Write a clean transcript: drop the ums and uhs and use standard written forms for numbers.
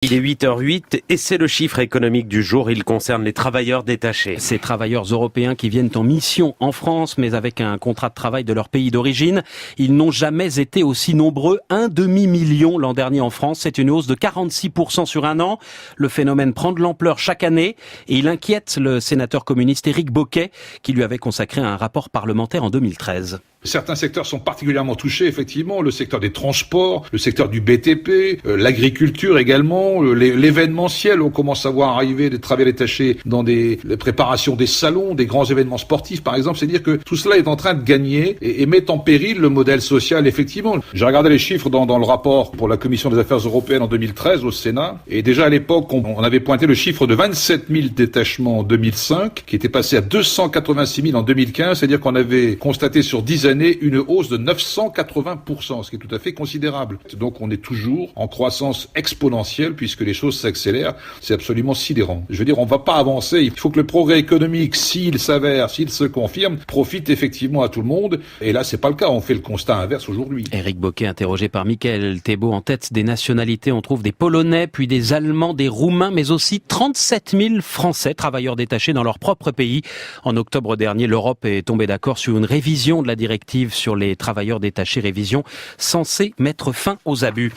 Il est 8h08 et c'est le chiffre économique du jour. Il concerne les travailleurs détachés. Ces travailleurs européens qui viennent en mission en France, mais avec un contrat de travail de leur pays d'origine. Ils n'ont jamais été aussi nombreux. 1,5 million l'an dernier en France. C'est une hausse de 46% sur un an. Le phénomène prend de l'ampleur chaque année et il inquiète le sénateur communiste Éric Bocquet, qui lui avait consacré un rapport parlementaire en 2013. Certains secteurs sont particulièrement touchés, effectivement, le secteur des transports, le secteur du BTP, l'agriculture également, l'événementiel. On commence à voir arriver des travailleurs détachés dans les préparations des salons, des grands événements sportifs, par exemple. C'est-à-dire que tout cela est en train de gagner et met en péril le modèle social, effectivement. J'ai regardé les chiffres dans le rapport pour la Commission des Affaires européennes en 2013 au Sénat. Et déjà à l'époque, on avait pointé le chiffre de 27 000 détachements en 2005, qui était passé à 286 000 en 2015. C'est-à-dire qu'on avait constaté sur 10 années une hausse de 980%, ce qui est tout à fait considérable. Donc on est toujours en croissance exponentielle puisque les choses s'accélèrent. C'est absolument sidérant. Je veux dire, on va pas avancer. Il faut que le progrès économique, s'il se confirme, profite effectivement à tout le monde. Et là, c'est pas le cas. On fait le constat inverse aujourd'hui. Éric Bocquet, interrogé par Mickaël Thébault, en tête des nationalités, on trouve des Polonais, puis des Allemands, des Roumains, mais aussi 37 000 Français, travailleurs détachés dans leur propre pays. En octobre dernier, l'Europe est tombée d'accord sur une révision de la directive sur les travailleurs détachés, révision censée mettre fin aux abus.